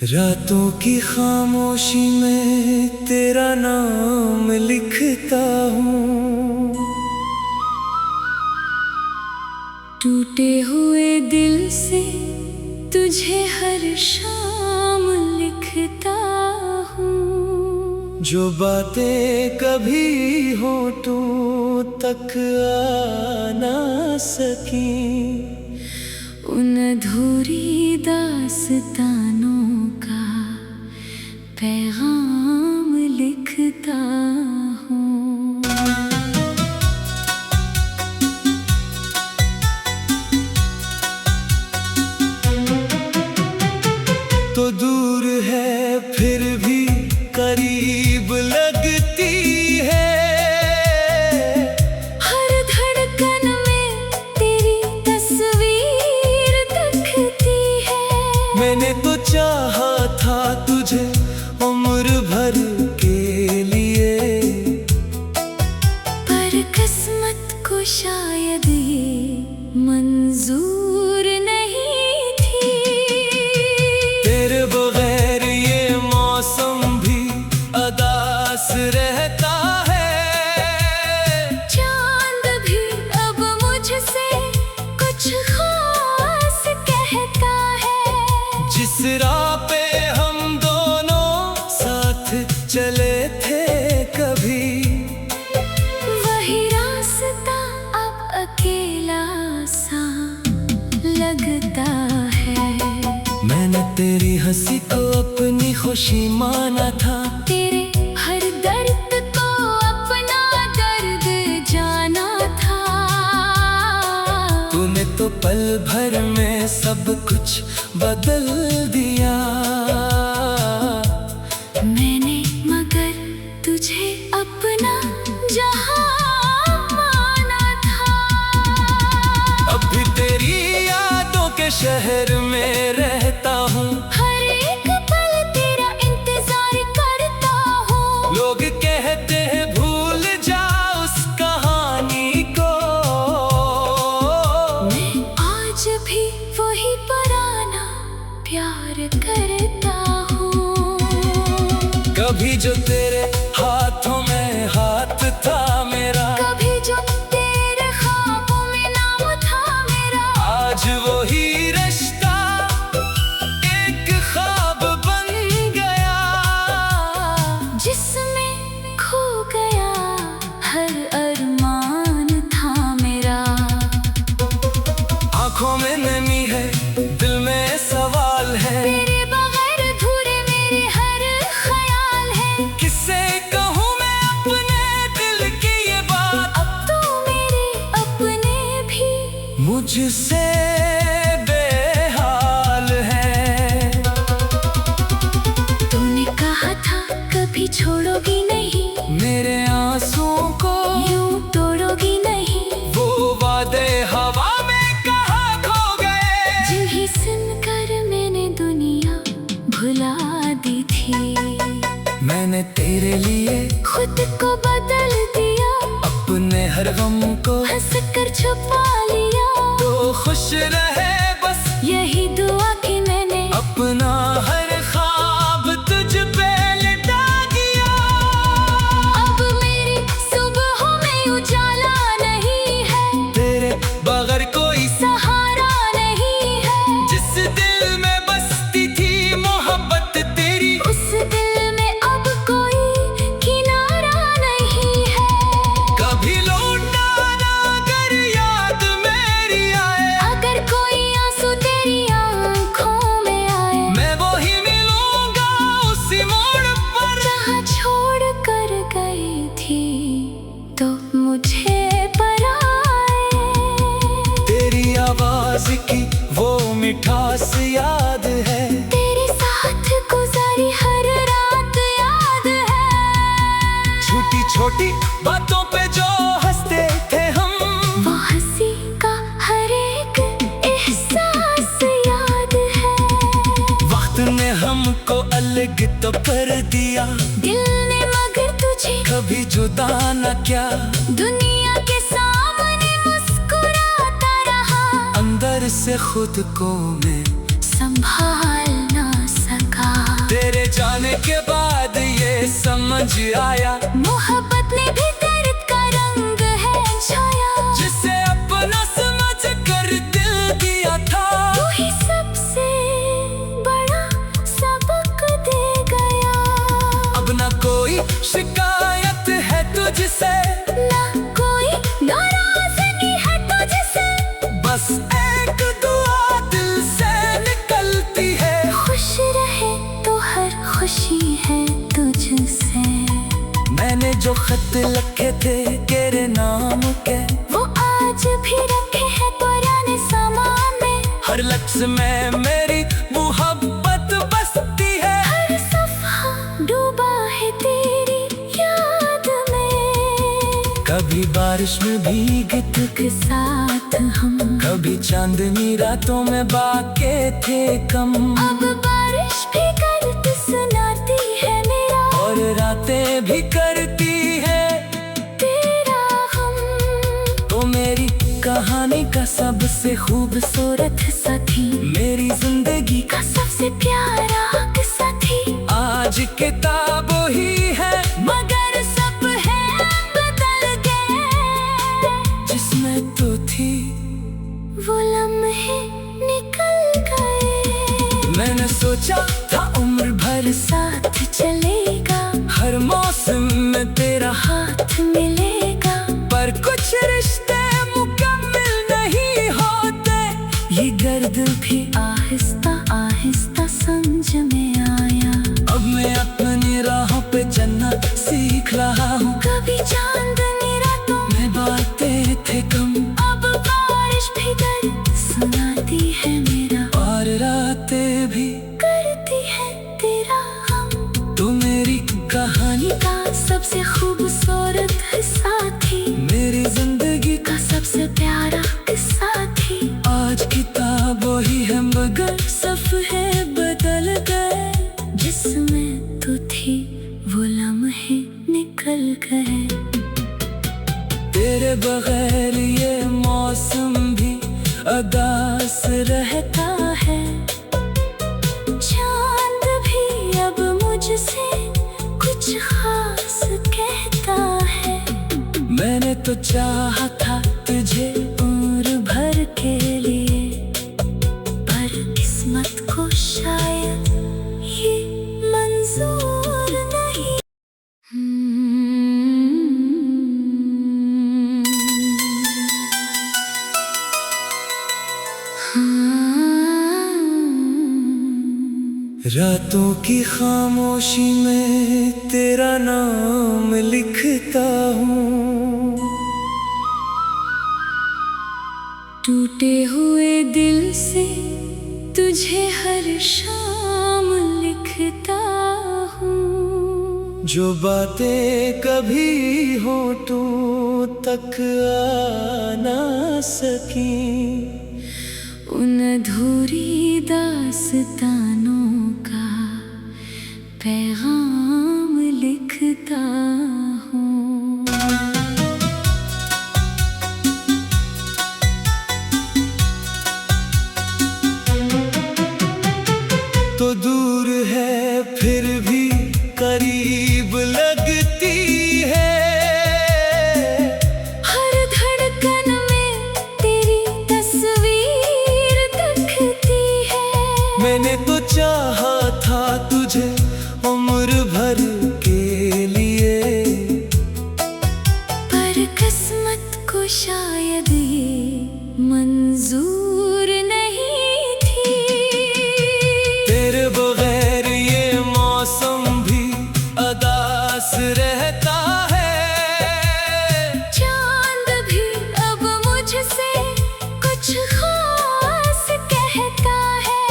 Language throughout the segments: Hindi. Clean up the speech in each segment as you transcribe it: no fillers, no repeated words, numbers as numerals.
रातों की खामोशी में तेरा नाम लिखता हूँ, टूटे हुए दिल से तुझे हर शाम लिखता हूँ। जो बातें कभी होठों तक आ ना सकी, उन अधूरी दास्तानों का पैगाम लिखता हूँ। तो दूर है फिर भी करीब लगती है, हर धड़कन में तेरी तस्वीर दिखती है। मैंने तो चाहा था तुझे उम्र भर के लिए, पर किस्मत को शायद ये मंजूर नहीं थी। तेरे बगैर ये मौसम भी अदास रहता है, चांद भी अब मुझसे कुछ खास कहता है। जिस राह पे हम दोनों साथ चले थे कभी, वही रास्ता अब अकेला सा लगता है। मैंने तेरी हंसी को अपनी खुशी माना था, तेरे हर दर्द को अपना दर्द जाना था। तूने तो पल भर में सब कुछ बदल दिया। मैंने मगर तुझे अपना जहां माना था। अब भी तेरी यादों के शहर में रहता हूँ, हर एक पल तेरा इंतजार करता हूँ। लोग कहते हैं भूल जा उस कहानी को, मैं आज भी वही पुराना प्यार करता हूँ। कभी जो तेरे हाथों में हाथ था मेरा, कभी जो तेरे ख्वाबों में नाम था मेरा, आज वही रिश्ता एक ख्वाब बन गया, जिसमें खो गया हर अरमान था मेरा। आंखों में नमी है, दिल में सवाल है, तेरे बगैर अधूरे मेरे हर ख्याल है। किससे कहूँ मैं अपने दिल की ये बात, अब तो मेरे अपने भी मुझसे बेहाल है। तूने कहा था कभी छोड़ोगी नहीं, मेरे आंसुओं को यूं तोड़ोगी नहीं। वो वादे हवा में कहाँ खो गए, जिन्हें सुनकर मैंने दुनिया भुला दी थी। मैंने तेरे लिए खुद को बदल दिया, अपने हर गम को हंस कर छुपा लिया। तो खुश रहे बस यही दुआ की मैंने अपना हर ख्वाब तुझ पे लिटा दिया। अब मेरी सुबहों में उजाला नहीं है, तेरे बगैर कोई सहारा नहीं है। जिस दिल में बसती थी मोहब्बत तेरी, उस दिल में अब कोई किनारा नहीं है। कभी लौटा ना अगर याद मेरी आए, अगर कोई आंसू तेरी आंखों में आए, मैं वही मिलूंगा उसी मोड़ पर, जहाँ छोड़ कर गई थी तो मुझे पराए। तेरी आवाज की वो मिठास याद है, तेरे साथ गुजारी हर रात याद है। छोटी छोटी बातों पे जो हंसते थे हम, वो हंसी का हर एक एहसास याद है। वक्त ने हमको अलग तो कर दिया, दिल ने मगर तुझे जुदा न क्या, दुनिया के सामने मुस्कुराता रहा, अंदर से खुद को मैं संभाल ना सका। तेरे जाने के बाद ये समझ आया, मोहब्बत में भी दर्द का रंग है छाया, जिसे अपना समझ कर दिल दिया था, वही सबसे बड़ा सबक दे गया। अब ना कोई शिकायत है तुझसे, ना कोई नाराजगी है तुझसे, बस एक दुआ दिल से निकलती है, खुश रहे तो हर खुशी है तुझसे। मैंने जो खत लिखे थे तेरे नाम के, वो आज भी रखे हैं पुराने सामान में, हर लफ्ज में मेरी मोहब्बत बसती है, हर सफ़ा डूबा है तेरी याद में। कभी बारिश में भीगते के साथ हम, कभी चांदनी रातों में बाके थे कम, अब बारिश भी गर्द सुनाती है मेरा, और रातें भी करती है तेरा हम। तो मेरी कहानी का सबसे खूबसूरत साथी, मेरी जिंदगी का सबसे प्यारा साथी, आज किताब ही है मगर सब है बदल गए, जिसमें तो थी वो लम्हे निकल गए। मैंने सोचा था उम्र भर साथ चलेगा, हर मौसम में तेरा हाथ मिलेगा, पर कुछ रिश्ते मुकम्मल नहीं होते, ये गर्द भी आहिस्ता आहिस्ता समझ में आया। अब मैं अपनी राहों पे चलना सीख रहा हूँ, कभी चांदनी रातों मैं बातें थे कम, अब बारिश भी दर्द सुनाती है मेरा, और रातें भी करती है तेरा हम। तो मेरी कहानी का सबसे खूबसूरत साथी, मेरी जिंदगी का सबसे प्यारा साथी, आज किताब वही है मगर सफ़े बदल गए, जिसमें तू थी वो लम्हे निकल गए। तेरे बगैर ये मौसम भी अदास रहता है, चांद भी अब मुझसे कुछ खास कहता है। मैंने तो चाहा था तुझे उम्र भर के लिए, पर किस्मत को शायद ये मंजूर नहीं। रातों की खामोशी में तेरा नाम लिखता हूँ, टूटे हुए दिल से तुझे हर शाम लिखता हूँ, जो बातें कभी होठों तक आ ना सकी, उन अधूरी दास्तानों का पैगाम लिखता हूँ। तो दूर है फिर भी करीब लगती है, हर धड़कन में तेरी तस्वीर दिखती है। मैंने तो चाहा था तुझे उम्र भर के लिए, पर किस्मत को शायद ये मंजूर नहीं थी। तेरे बगैर ये मौसम भी अदास रहता है, चांद भी अब मुझसे कुछ खास कहता है,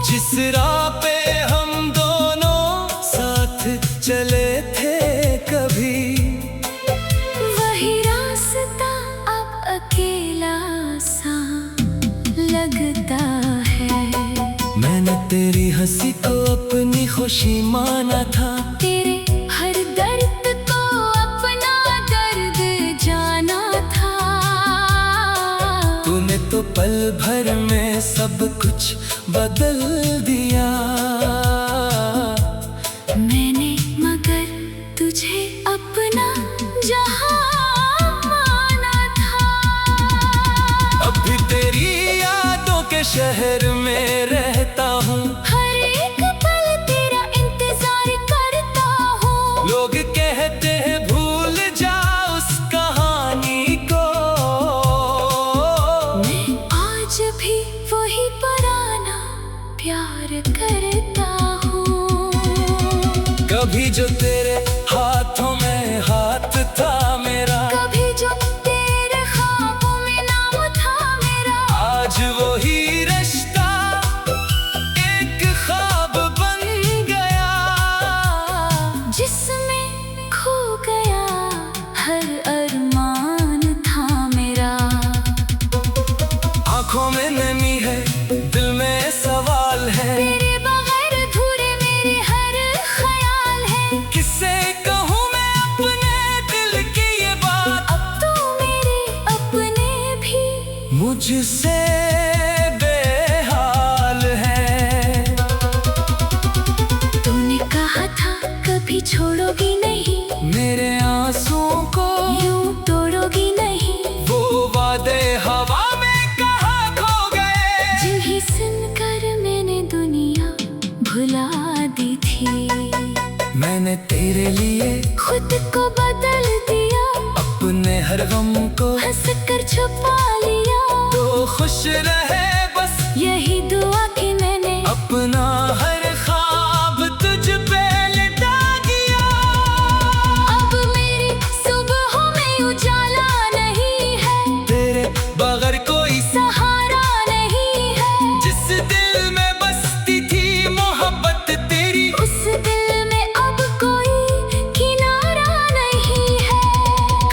जिस राह पे हम दोनों साथ चले थे कभी, वही रास्ता अब अकेला सा लगता है। मैंने तेरी हंसी को अपनी खुशी माना था, तेरे हर दर्द को अपना कुछ बदल दिया। मैंने मगर तुझे अपना जहां माना था। अब भी तेरी यादों के शहर में रहता हूँ, हर एक पल तेरा इंतजार करता हूँ। लोग कहते हैं भूल जा उस कहानी को, मैं आज भी वही पुराना प्यार करता हूँ। कभी जो तेरे हाथों में हाथ था मेरा, कभी जो तेरे ख्वाबों में नाम था मेरा, आज वही रिश्ता एक ख्वाब बन गया, जिसमें खो गया हर अरमान था मेरा। आंखों में नमी है, दिल में सवाल है, तेरे बगैर अधूरे मेरे हर ख्याल है। किससे कहूँ मैं अपने दिल की ये बात, अब तो मेरे अपने भी मुझसे बेहाल है। तूने कहा था कभी छोड़ोगी नहीं, मेरे आंसुओं को यूं तोड़ोगी नहीं। वो वादे हवा में कहाँ खो गए, जिन्हें सुनकर मैंने दुनिया भुला दी थी। मैंने तेरे लिए खुद को बदल दिया, अपने हर गम को हंस कर छुपा लिया। तो खुश रहे बस यही दुआ कि मैंने अपना हर ख्वाब तुझ पे लिटा दिया। अब मेरी सुबहों में उजाला नहीं है, तेरे बगैर कोई सहारा नहीं है। जिस दिल में बसती थी मोहब्बत तेरी, उस दिल में अब कोई किनारा नहीं है।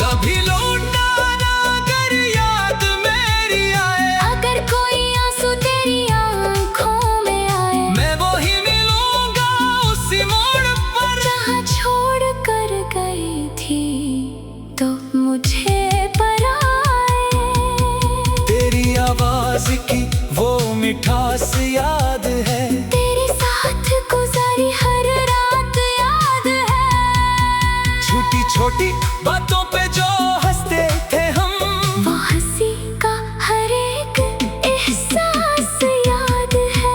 कभी लौटना ना अगर याद मेरी आए, अगर कोई आंसू तेरी आंखों में आए, मैं वही मिलूंगा उसी मोड़ पर, जहाँ छोड़ कर गई थी तो मुझे पराए। तेरी आवाज की वो मिठास याद है, तेरे साथ गुजारी हर रात याद है। छोटी छोटी बातों पे जो हंसते थे हम, वो हंसी का हर एक एहसास याद है।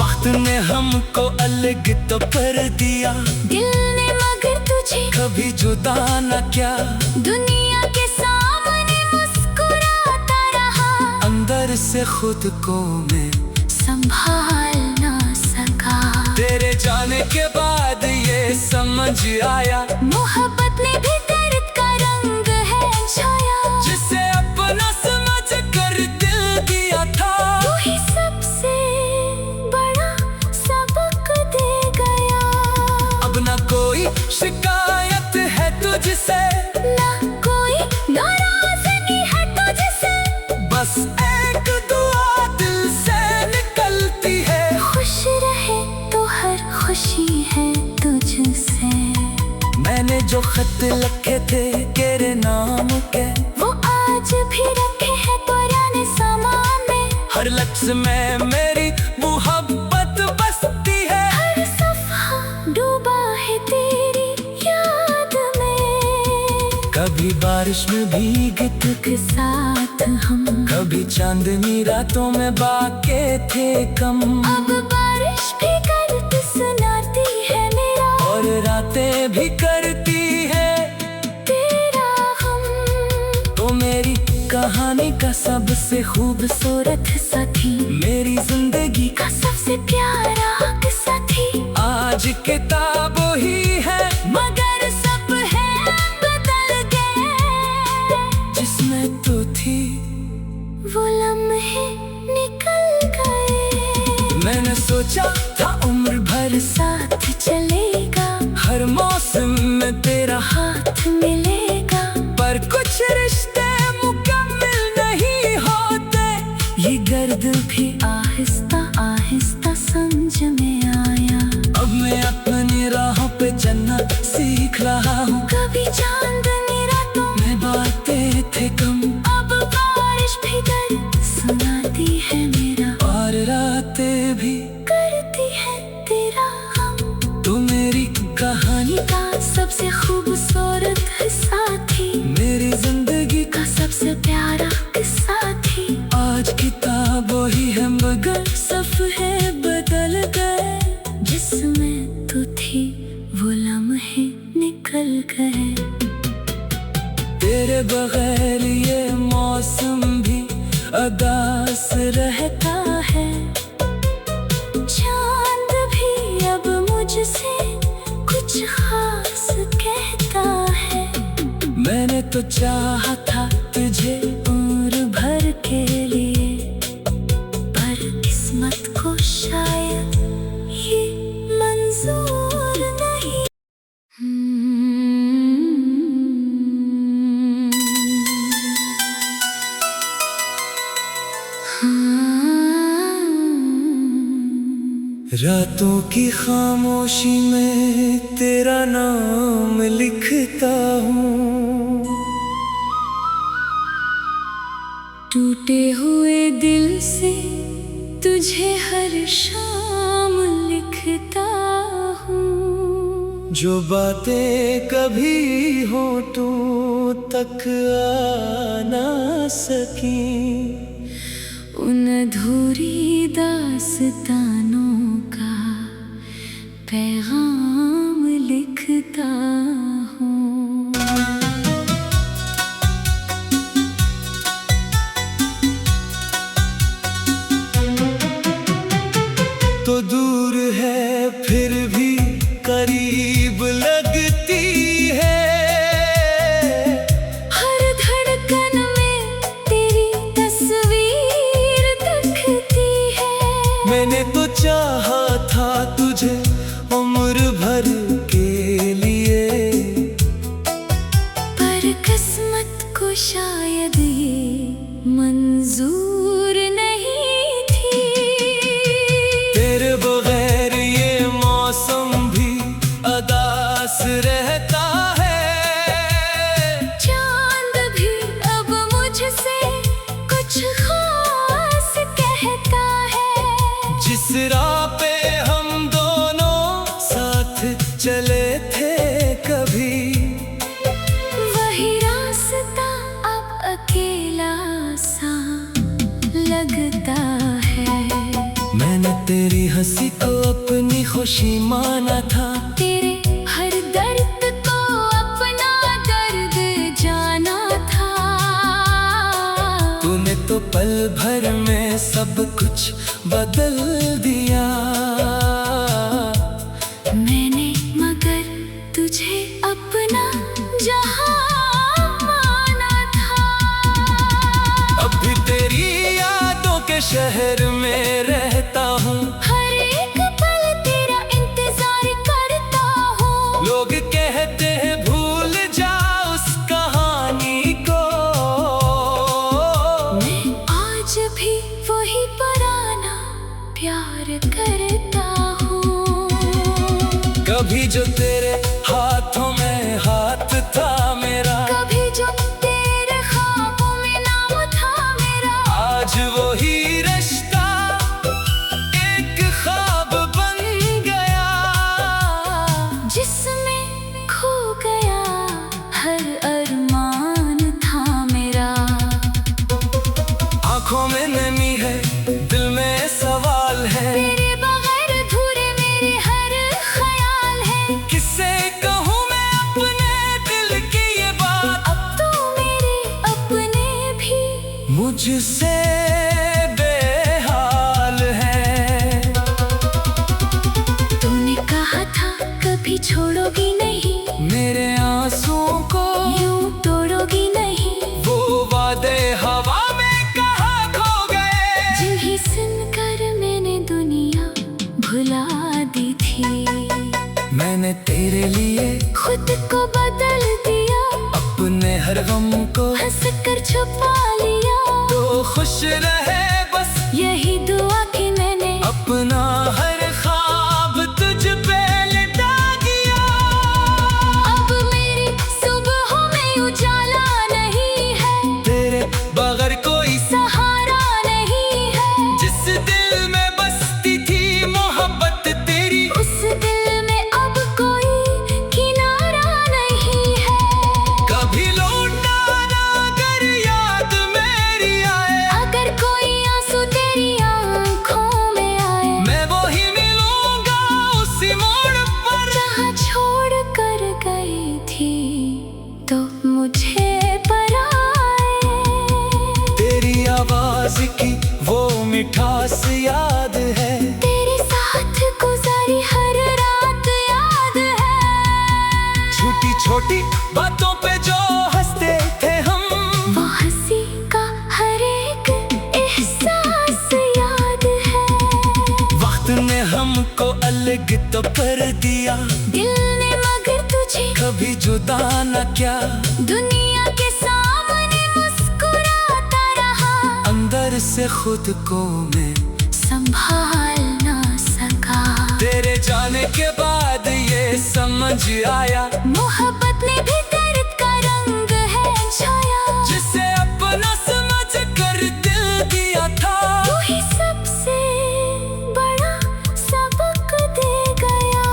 वक्त ने हमको अलग तो कर दिया, दिल ने मगर तुझे कभी जुदा न किया। दुनिया के सामने मुस्कुराता रहा, अंदर से खुद को मैं संभाल ना सका। तेरे जाने के बाद ये समझ आया, मोहब्बत में भी दर्द का रंग है छाया। जिसे अपना समझ कर दिल दिया था, वही सबसे बड़ा सबक दे गया। अब ना कोई शिकायत है तुझसे, ना कोई नाराजगी है तुझसे, बस एक दुआ दिल से निकलती है। खुश रहे तो हर खुशी है तुझसे। मैंने जो खत लिखे थे तेरे नाम के, वो आज भी रखे हैं पुराने सामान में। हर लफ्ज में मेरी मोहब्बत बसती है। हर सफा डूबा है तेरी याद में। कभी बारिश में भीगते के साथ हम, कभी चांदनी रातों में बाके थे कम, अब बारिश भी करती सुनाती है मेरा, और रातें भी करती है तेरा हम। तो मेरी कहानी का सबसे खूबसूरत साथी, मेरी जिंदगी का सबसे प्यारा साथी। आज किताब ही है मगर सब है बदल गए, जिसमें तो थी वो लम्हे निकल गए। मैंने सोचा था उम्र भर साथ चलेगा, हर मौसम में तेरा हाथ मिलेगा, पर कुछ रिश्ते मुकम्मल नहीं होते। ये गर्द भी आहिस्ता आहिस्ता समझ में आया। अब मैं अपनी राहों पे चलना सीख रहा हूँ। कभी चांदनी रातों में बातें थे कम, अब बारिश भी दर्द सुनाती है मेरा, और सबसे खूबसूरत साथी, मेरी जिंदगी का सबसे प्यारा साथी। आज किताब वही है मगर सफ़े बदल गए, जिसमें तू थी वो लम्हे निकल गए। तेरे बगैर ये मौसम भी अदास रहता है। चांद भी अब मुझसे कुछ खास कहता है। मैंने तो चाहा था तुझे उम्र भर के लिए, पर किस्मत को शायद ये मंजूर नहीं। रातों की खामोशी में तेरा नाम लिखता हूँ। टूटे हुए दिल से तुझे हर शाम लिखता हूँ। जो बातें कभी होठों तक आ ना सकी, उन अधूरी दास्तानों का पैगाम लिखता हूँ। तो दूर है फिर भी करीब लगती है। हर धड़कन में तेरी तस्वीर दिखती है। मैंने तो चाहा था तुझे उम्र भर के लिए, पर किस्मत को शायद ये मंजूर नहीं थी। तेरे बगैर ये मौसम भी अदास रहता है। चांद भी अब मुझसे कुछ खास कहता है। जिस राह पे हम दोनों साथ चले थे कभी, वही रास्ता अब अकेला सा लगता है। मैंने तेरी हंसी को अपनी खुशी माना था। तेरे हर दर्द को अपना दर्द जाना था। तूने तो पल भर में सब कुछ बदल दिया। मैंने मगर तुझे अपना जहां माना था। अब भी तेरी यादों के शहर में रहता हूँ। हर एक पल तेरा इंतजार करता हूँ। लोग कहते हैं भूल जा उस कहानी को, मैं आज भी वही पुराना प्यार करता हूँ। कभी जो तेरे हाथों में हाथ था मेरा, कभी जो तेरे ख्वाबों में नाम था मेरा, आज वही रिश्ता एक ख्वाब बन गया। जिसमें खो गया हर अरमान था मेरा। आंखों में नमी है, दिल में सवाल है। तेरे बगैर अधूरे मेरे हर ख्याल है। किससे कहूँ मैं अपने दिल की ये बात, अब तो मेरे अपने भी मुझसे बेहाल है। तूने कहा था कभी छोड़ोगी नहीं, मेरे आंसुओं को यूं तोड़ोगी नहीं। वो वादे हवा में कहाँ खो गए। जिन्हें सुनकर मैंने दुनिया भुला दी थी। मैंने तेरे लिए खुद को बदल दिया, अपने हर गम को हंस कर छुपा लिया। तो खुश रहे बस यही दुआ कि मैंने अपना हर ख्वाब तुझ पे लटा दिया। अब मेरी सुबहों में उजाला नहीं है, तेरे बगैर कोई सहारा नहीं है। जिस दिल में बसती थी मोहब्बत तेरी, उस दिल में अब कोई किनारा छोटी बातों पे जो हंसते थे हम, वो हंसी का हर एक एहसास याद है। वक्त ने हमको अलग तो कर दिया, दिल ने मगर तुझे कभी जुदा न किया। दुनिया के सामने मुस्कुराता रहा, अंदर से खुद को मैं संभाल ना सका। तेरे जाने के बाद ये समझ आया, मोहब्बत ने भी दर्द का रंग है छाया। जिसे अपना समझ कर दिल दिया था, तू ही सबसे बड़ा सबक दे गया।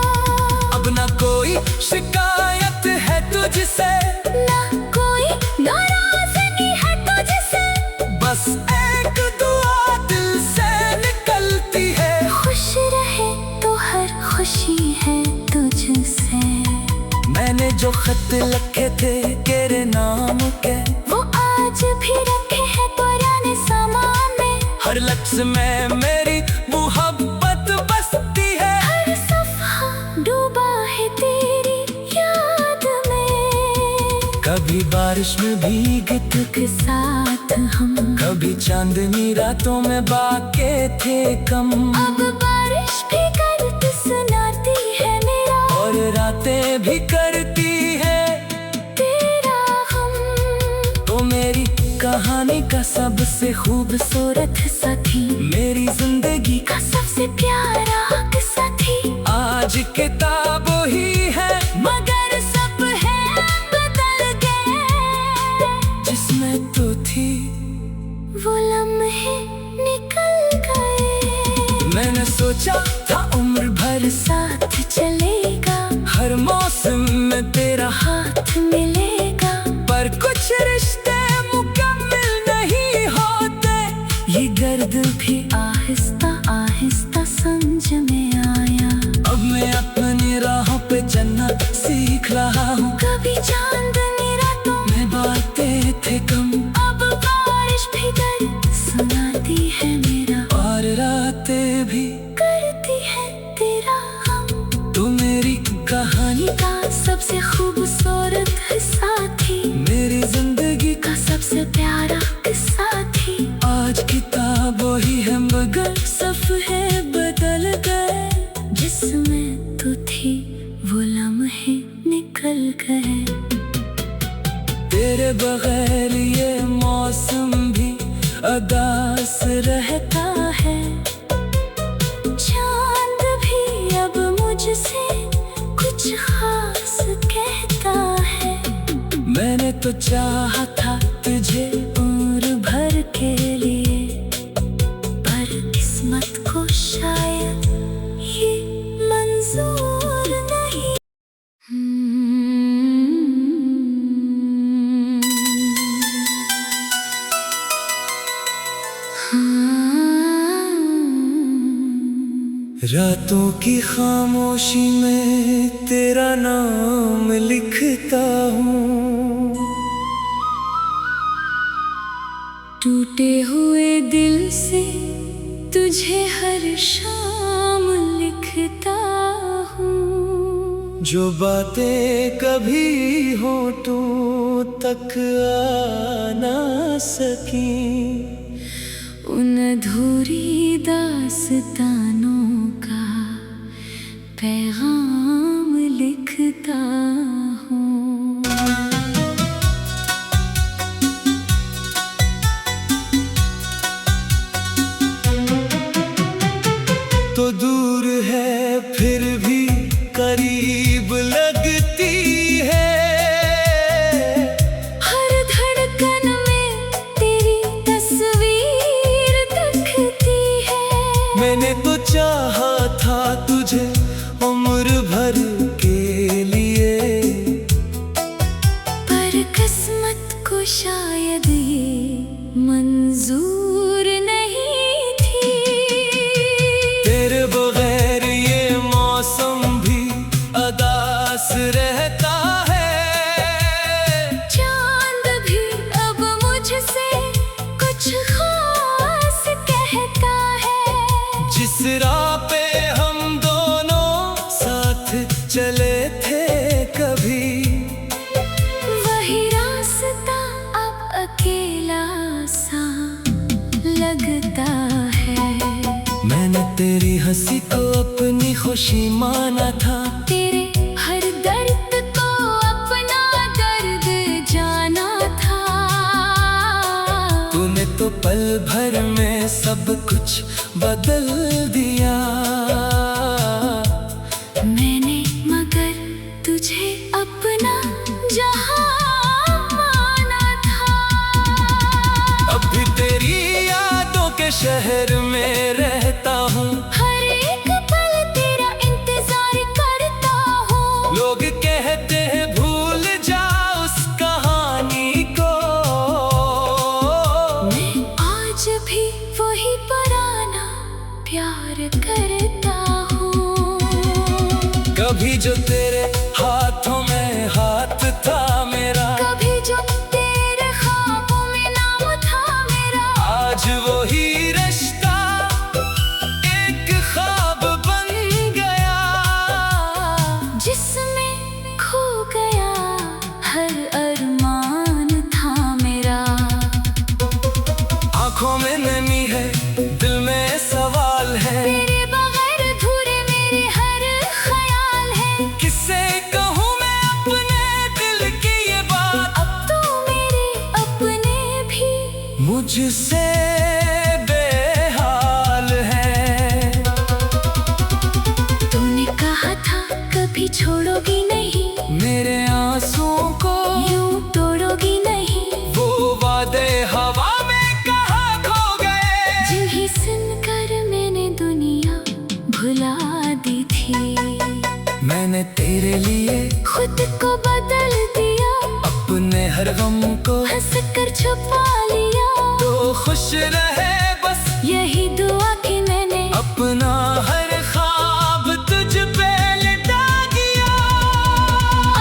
अब ना कोई शिकायत है तुझसे, ना कोई नाराजगी है तुझसे, बस एक दुआ दिल से निकलती है। खुश रहे तो हर खुशी है तुझसे। मैंने जो खत लिखे थे तेरे नाम के, वो आज भी रखे हैं पुराने सामान में। हर लफ्ज में मेरी मोहब्बत बसती है। हर सफ़ा डूबा है तेरी याद में। कभी बारिश में भीगते के साथ हम, कभी चांदनी रातों में बाके थे कम। अब बारिश भी दर्द सुनाती है मेरा, और रातें भी करती है तेरा हम। तो मेरी कहानी का सबसे खूबसूरत साथी, मेरी जिंदगी का सबसे प्यारा साथी। आज किताब ही है, मगर सब है बदल गए, जिसमें तो थी वो लम्हे निकल गए। मैंने सोचा था उम्र भर साथ चलेगा, हर मौसम में तेरा हाथ मिलेगा। पर कुछ रिश्ते मुकम्मल नहीं होते। ये दर्द भी आहिस्ता आहिस्ता समझ में आया। अब मैं अपनी राहों पे चलना सीख रहा हूँ। कभी चांदनी रातों मैं बातें थे कम, अब बारिश भी दर्द सुनाती है मेरा, और रातें भी करती है तेरा हम। तो मेरी कहानी का सबसे खूबसूरत साथी, मेरी जिंदगी का सबसे प्यारा साथी। आज किताब वही है मगर सफ़े बदल गए, जिसमें तू थी वो लम्हे निकल गए। तेरे बगैर ये मौसम भी अदास रहता है। चांद भी अब मुझसे कुछ खास कहता है। मैंने तो चाहा था तुझे उम्र भर के लिए, पर किस्मत को शायद ये मंजूर नहीं। रातों की खामोशी में तेरा नाम लिखता हूँ। टूटे हुए दिल से तुझे हर शाम लिखता हूँ। जो बातें कभी होठों तक आ ना सकी, उन अधूरी दास्तानों का पैगाम लिखता हूँ। तो दूर है फिर भी करीब लगती है। हर धड़कन में तेरी तस्वीर दिखती है। मैंने तो चाहा था तुझे उम्र भर के लिए, अपनी खुशी माना था। तेरे हर दर्द को अपना दर्द जाना था। तूने तो पल भर में सब कुछ बदल दिया। मैंने मगर तुझे अपना जहां माना था। अब भी तेरी यादों के शहर में रहता हूँ। हर एक पल तेरा इंतजार करता हूँ। लोग कहते हैं भूल जा उस कहानी को। मैं आज भी वही पुराना प्यार करता हूँ। कभी जो तेरे हाथों में हाथ था मेरा, कभी जो तेरे ख्वाबों में नाम था मेरा। आज वही रिश्ता एक ख्वाब बन गया। जिसमें खो गया हर अरमान था मेरा। आंखों में नमी है, दिल में सवाल है। तेरे बगैर अधूरे मेरे हर ख्याल है। किससे कहूँ मैं अपने दिल की ये बात। अब तो मेरे अपने भी मुझसे बेहाल है। तुमने कहा था कभी छोड़ोगी नहीं। मेरे आंसुओं को यूं तोड़ोगी नहीं। वो वादे हवा में कहाँ खो गए। जिन्हें सुनकर मैंने दुनिया भुला दी थी। मैंने तेरे लिए खुद को बदल दिया। अपने हर गम को हंस कर छुपा लिया। तो खुश रहे बस यही दुआ की मैंने अपना हर ख्वाब तुझ पे लिटा दिया।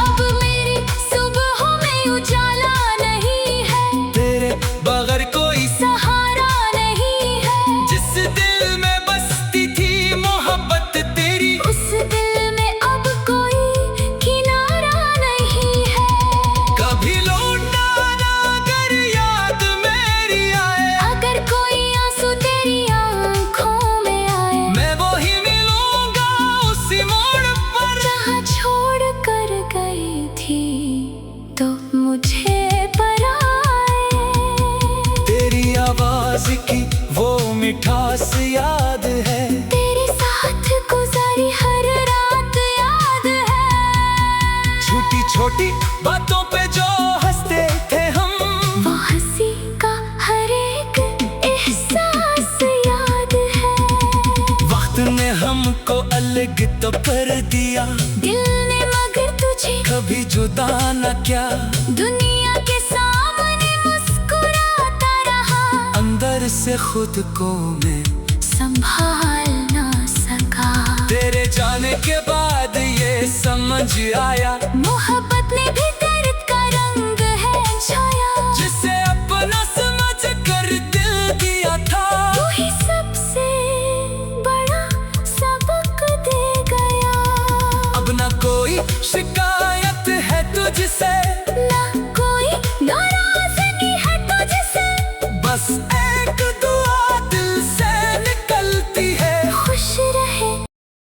अब मेरी सुबहों में उजाला नहीं है। तेरे बगैर कोई सहारा नहीं है। जिस दिल में बसती थी मोहब्बत तेरी, उस दिल में अब कोई किनारा नहीं है। कभी लौटना ना अगर याद मेरी आए। अगर कोई आंसू तेरी आंखों में आए। मैं वही मिलूंगा उसी मोड़ पर जहाँ छोड़ कर गई थी तो मुझे पराए। तेरी आवाज की वो मिठास याद है। तेरे साथ गुजारी हर रात याद है। छोटी छोटी बातों पे जो हंसते थे हम, वो हंसी का हर एक एहसास याद है। वक्त ने हमको अलग तो कर दिया। दिल ने मगर तुझे कभी जुदा न किया। दुनिया के सामने मुस्कुराता रहा। अंदर से खुद को मैं संभाल ना सका। तेरे जाने के बाद ये समझ आया। मोहब्बत में भी दर्द का रंग है छाया। जिसे अपना समझ कर दिल दिया था, वही सबसे बड़ा सबक दे गया। अब न कोई शिकायत है तुझसे।